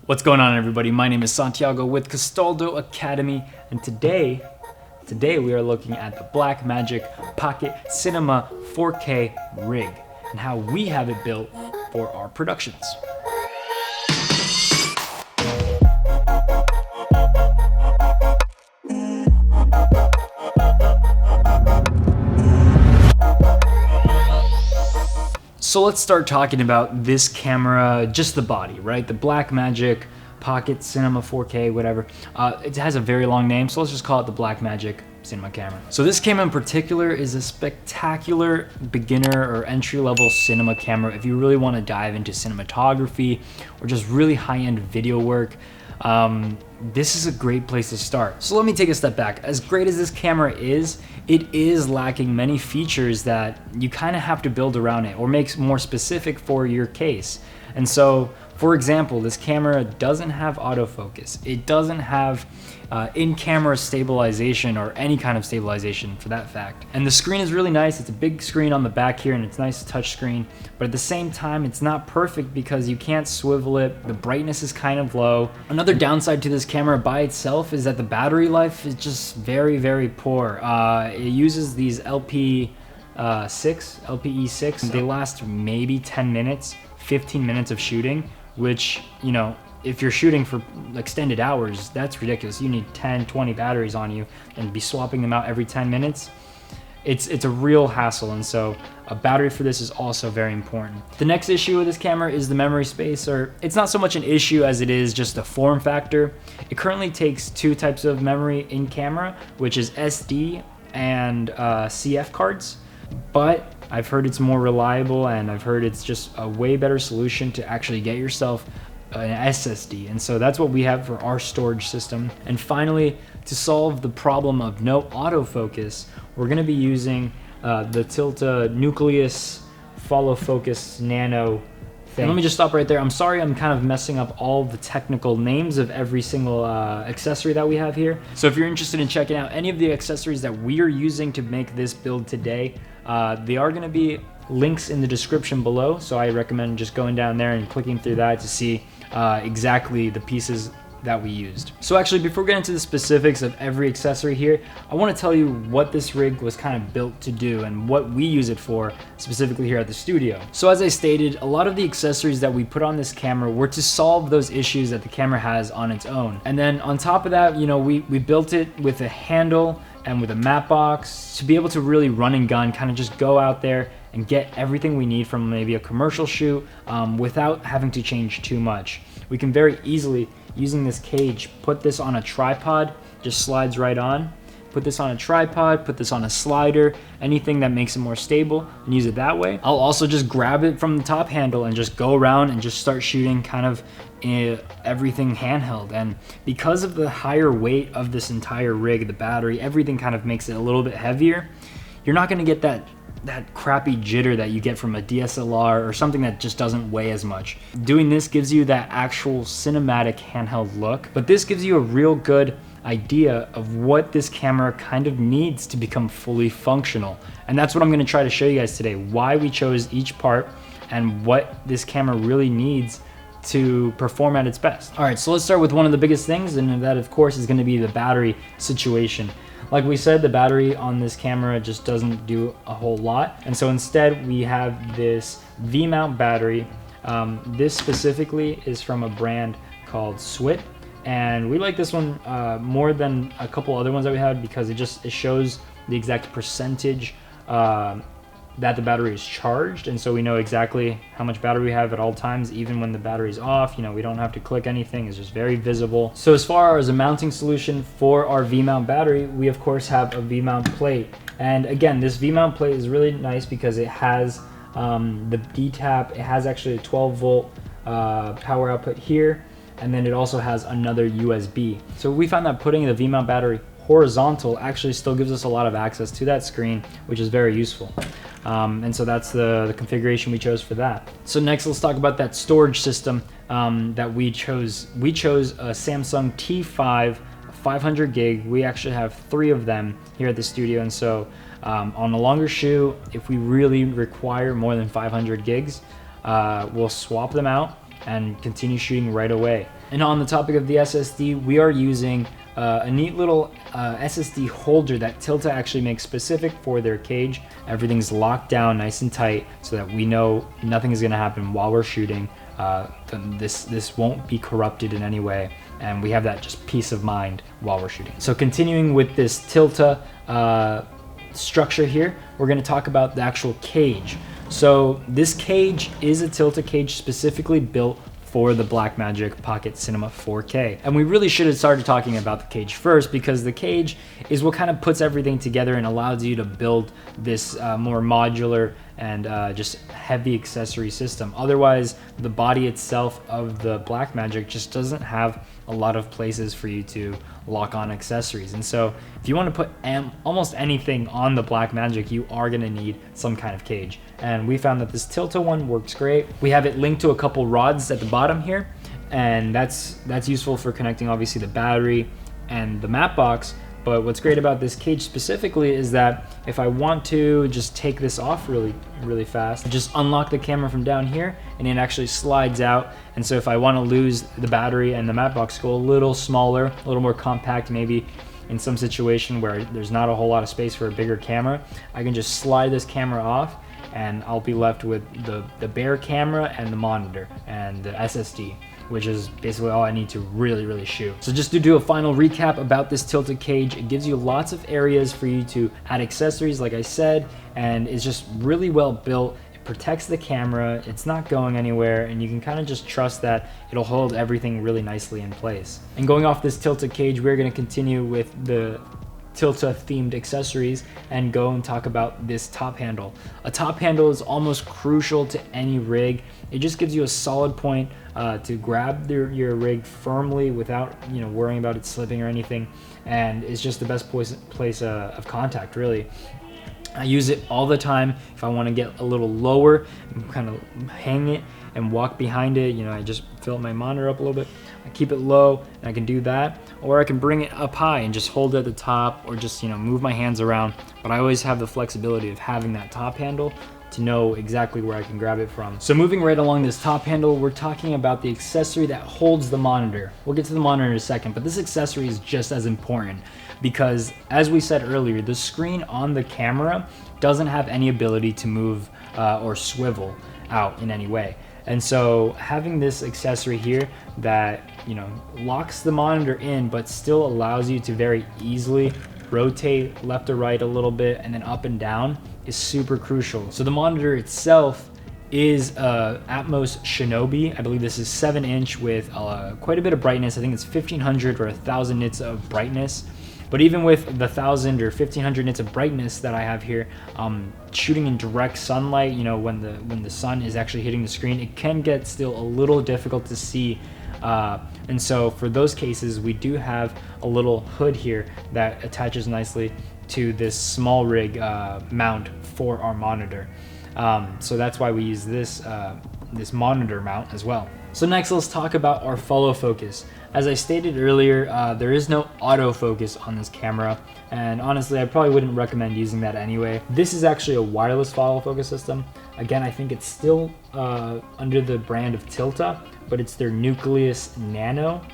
What's going on, everybody? My name is Santiago with Castaldo Academy, and today we are looking at the Blackmagic Pocket Cinema 4K rig and how we have it built for our productions. So let's start talking about this camera, just the body, right? The Blackmagic Pocket Cinema 4K, whatever. It has a very long name, so let's just call it the Blackmagic Cinema camera. So this camera in particular is a spectacular beginner or entry-level cinema camera if you really want to dive into cinematography or just really high-end video work. This is a great place to start. So let me take a step back. As great as this camera is, it is lacking many features that you kind of have to build around it or make more specific for your case. And so, for example, this camera doesn't have autofocus. It doesn't have in-camera stabilization or any kind of stabilization for that fact. And the screen is really nice. It's a big screen on the back here and it's a nice touch screen, but at the same time, it's not perfect because you can't swivel it. The brightness is kind of low. Another downside to this camera by itself is that the battery life is just very, very poor. It uses these LPE6. They last maybe 10 minutes, 15 minutes of shooting, which, you know, if you're shooting for extended hours, that's ridiculous. You need 10, 20 batteries on you and be swapping them out every 10 minutes. It's a real hassle, and so a battery for this is also very important. The next issue with this camera is the memory space, or it's not so much an issue as it is just a form factor. It currently takes two types of memory in camera, which is SD and CF cards, but I've heard it's more reliable and I've heard it's just a way better solution to actually get yourself an SSD, and so that's what we have for our storage system. And finally, to solve the problem of no autofocus, we're going to be using the Tilta Nucleus Follow-Focus-Nano thing. And let me just stop right there. I'm sorry I'm kind of messing up all the technical names of every single accessory that we have here. So if you're interested in checking out any of the accessories that we are using to make this build today, they are going to be links in the description below, so I recommend just going down there and clicking through that to see exactly the pieces that we used. So actually, before we get into the specifics of every accessory here, I want to tell you what this rig was kind of built to do and what we use it for specifically here at the studio. So as I stated, a lot of the accessories that we put on this camera were to solve those issues that the camera has on its own. And then on top of that, you know, we built it with a handle and with a matte box to be able to really run and gun, kind of just go out there and get everything we need from maybe a commercial shoot without having to change too much. We can very easily, using this cage, put this on a tripod, just slides right on. Put this on a tripod, put this on a slider, anything that makes it more stable, and use it that way. I'll also just grab it from the top handle and just go around and just start shooting kind of everything handheld. And because of the higher weight of this entire rig, the battery, everything kind of makes it a little bit heavier. You're not gonna get that crappy jitter that you get from a DSLR or something that just doesn't weigh as much. Doing this gives you that actual cinematic handheld look, but this gives you a real good idea of what this camera kind of needs to become fully functional. And that's what I'm going to try to show you guys today, why we chose each part and what this camera really needs to perform at its best. All right, so let's start with one of the biggest things, and that of course is going to be the battery situation. Like we said, the battery on this camera just doesn't do a whole lot. And so instead we have this V-mount battery. This specifically is from a brand called Swit. And we like this one more than a couple other ones that we had because it shows the exact percentage that the battery is charged, and so we know exactly how much battery we have at all times, even when the battery's off. You know, we don't have to click anything, it's just very visible. So as far as a mounting solution for our V-mount battery, we of course have a V-mount plate. And again, this V-mount plate is really nice because it has the D-tap, it has actually a 12-volt power output here, and then it also has another USB. So we found that putting the V-mount battery horizontal actually still gives us a lot of access to that screen, which is very useful. And so that's the configuration we chose for that. So next, let's talk about that storage system that we chose. We chose a Samsung T5 500 gig. We actually have 3 of them here at the studio, and so on a longer shoot, if we really require more than 500 gigs, we'll swap them out and continue shooting right away. And on the topic of the SSD, we are using a neat little SSD holder that Tilta actually makes specific for their cage. Everything's locked down nice and tight so that we know nothing is going to happen while we're shooting. This won't be corrupted in any way, and we have that just peace of mind while we're shooting. So continuing with this Tilta structure here, we're going to talk about the actual cage. So this cage is a Tilta cage specifically built for the Blackmagic Pocket Cinema 4K. And we really should have started talking about the cage first, because the cage is what kind of puts everything together and allows you to build this more modular and just heavy accessory system. Otherwise, the body itself of the Blackmagic just doesn't have a lot of places for you to lock on accessories. And so if you want to put almost anything on the Blackmagic, you are going to need some kind of cage. And we found that this Tilta one works great. We have it linked to a couple rods at the bottom here, and that's useful for connecting obviously the battery and the matte box. But what's great about this cage specifically is that if I want to just take this off really fast, just unlock the camera from down here and it actually slides out. And so if I want to lose the battery and the matte box, go a little smaller, a little more compact, maybe in some situation where there's not a whole lot of space for a bigger camera, I can just slide this camera off and I'll be left with the bare camera and the monitor and the SSD, which is basically all I need to really shoot. So just to do a final recap about this Tilta cage, it gives you lots of areas for you to add accessories, like I said, and it's just really well built. It protects the camera, it's not going anywhere, and you can kind of just trust that it'll hold everything really nicely in place. And going off this Tilta cage, we're gonna continue with the Tilta themed accessories and go and talk about this top handle. A top handle is almost crucial to any rig. It just gives you a solid point to grab your rig firmly without worrying about it slipping or anything, and it's just the best place of contact, really. I use it all the time if I want to get a little lower and kind of hang it and walk behind it. I just fill my monitor up a little bit, I keep it low, and I can do that. Or I can bring it up high and just hold it at the top, or just move my hands around. But I always have the flexibility of having that top handle to know exactly where I can grab it from. So moving right along this top handle, we're talking about the accessory that holds the monitor. We'll get to the monitor in a second, but this accessory is just as important because, as we said earlier, the screen on the camera doesn't have any ability to move or swivel out in any way. And so having this accessory here that locks the monitor in but still allows you to very easily rotate left or right a little bit and then up and down is super crucial. So the monitor itself is Atmos Shinobi. I believe this is 7-inch with quite a bit of brightness. I think it's 1500 or 1000 nits of brightness. But even with the 1000 or 1500 nits of brightness that I have here, shooting in direct sunlight, when the sun is actually hitting the screen, it can get still a little difficult to see. And so for those cases, we do have a little hood here that attaches nicely to this small rig mount for our monitor. So that's why we use this monitor mount as well. So next, let's talk about our follow focus. As I stated earlier, there is no autofocus on this camera, and honestly, I probably wouldn't recommend using that anyway. This is actually a wireless follow focus system. Again, I think it's still under the brand of Tilta, but it's their Nucleus-Nano.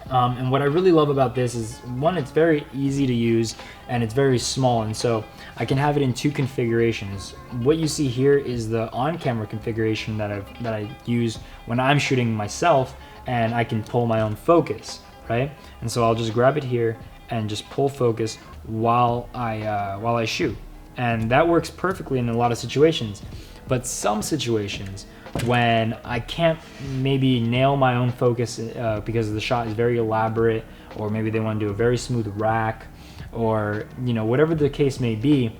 And what I really love about this is, one, it's very easy to use and it's very small, and so I can have it in two configurations. What you see here is the on-camera configuration that I use when I'm shooting myself, and I can pull my own focus, right? And so I'll just grab it here and just pull focus while I shoot, and that works perfectly in a lot of situations. But some situations when I can't maybe nail my own focus because the shot is very elaborate, or maybe they want to do a very smooth rack, or whatever the case may be,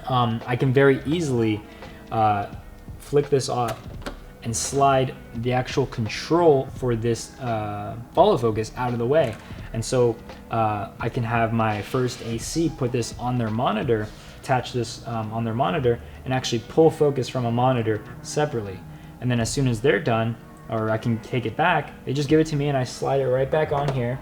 I can very easily flick this off and slide the actual control for this follow focus out of the way. And so I can have my first AC put this on their monitor, attach this on their monitor, and actually pull focus from a monitor separately. And then as soon as they're done, or I can take it back, they just give it to me and I slide it right back on here,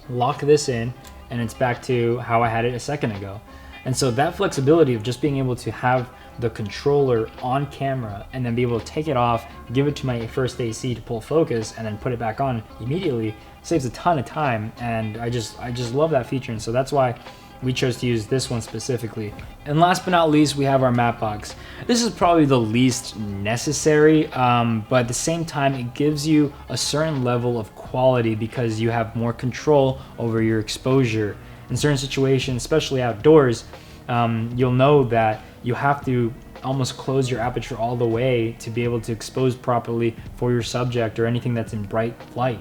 lock this in, and it's back to how I had it a second ago. And so that flexibility of just being able to have the controller on camera and then be able to take it off, give it to my first AC to pull focus, and then put it back on immediately saves a ton of time. And I just love that feature, and so that's why we chose to use this one specifically. And last but not least, we have our matte box. This is probably the least necessary, but at the same time, it gives you a certain level of quality because you have more control over your exposure. In certain situations, especially outdoors, you'll know that you have to almost close your aperture all the way to be able to expose properly for your subject or anything that's in bright light.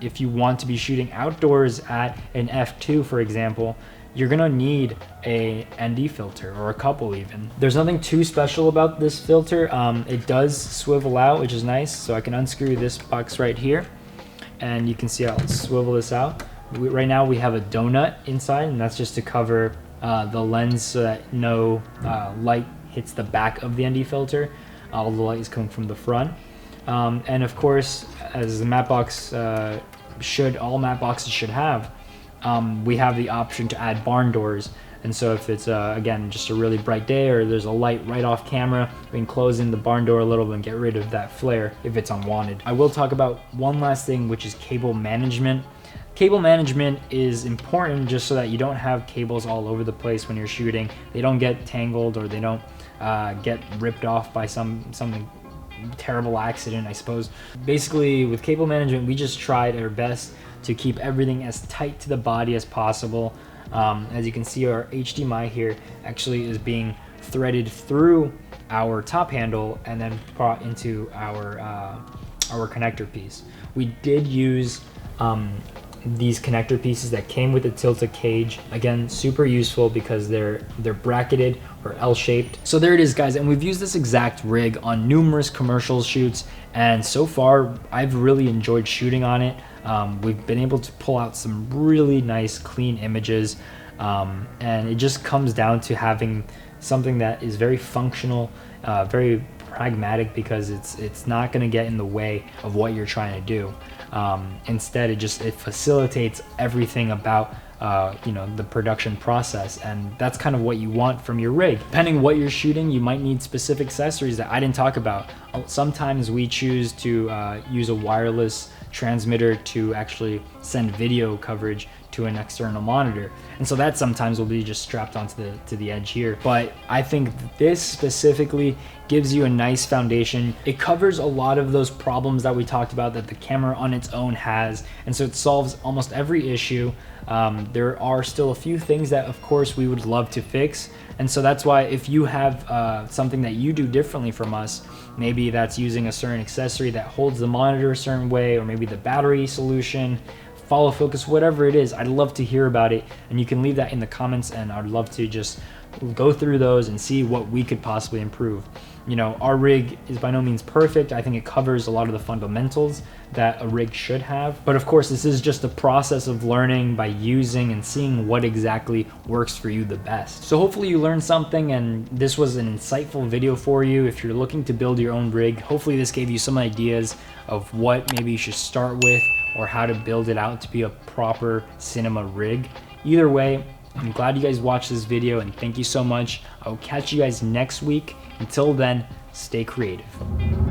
If you want to be shooting outdoors at an f2, for example, you're gonna need a ND filter, or a couple even. There's nothing too special about this filter. It does swivel out, which is nice. So I can unscrew this box right here, and you can see I'll swivel this out. Right now we have a donut inside, and that's just to cover the lens so that no light hits the back of the ND filter. All the light is coming from the front. And of course, as the matte box all matte boxes should have, we have the option to add barn doors. And so if it's again just a really bright day or there's a light right off camera, we can close in the barn door a little bit and get rid of that flare if it's unwanted. I will talk about one last thing, which is cable management. Cable management is important just so that you don't have cables all over the place when you're shooting. They don't get tangled, or they don't get ripped off by something terrible accident, I suppose. Basically, with cable management, we just tried our best to keep everything as tight to the body as possible. As you can see, our HDMI here actually is being threaded through our top handle and then brought into our connector piece. We did use these connector pieces that came with the tilted cage. Again, super useful because they're bracketed or L-shaped. So there it is, guys, and we've used this exact rig on numerous commercial shoots, and so far I've really enjoyed shooting on it. We've been able to pull out some really nice clean images, and it just comes down to having something that is very functional, very pragmatic, because it's not going to get in the way of what you're trying to do. Instead, it facilitates everything about the production process, and that's kind of what you want from your rig. Depending what you're shooting, you might need specific accessories that I didn't talk about. Sometimes we choose to use a wireless transmitter to actually send video coverage to an external monitor, and so that sometimes will be just strapped onto the edge here. But I think this specifically gives you a nice foundation. It covers a lot of those problems that we talked about that the camera on its own has, and so it solves almost every issue. There are still a few things that of course we would love to fix, and so that's why if you have something that you do differently from us, maybe that's using a certain accessory that holds the monitor a certain way, or maybe the battery solution, follow focus, whatever it is, I'd love to hear about it, and you can leave that in the comments, and I'd love to just go through those and see what we could possibly improve. Our rig is by no means perfect. I think it covers a lot of the fundamentals that a rig should have, but of course this is just a process of learning by using and seeing what exactly works for you the best. So hopefully you learned something, and this was an insightful video for you. If you're looking to build your own rig, hopefully this gave you some ideas of what maybe you should start with, or how to build it out to be a proper cinema rig. Either way, I'm glad you guys watched this video, and thank you so much. I will catch you guys next week. Until then, stay creative.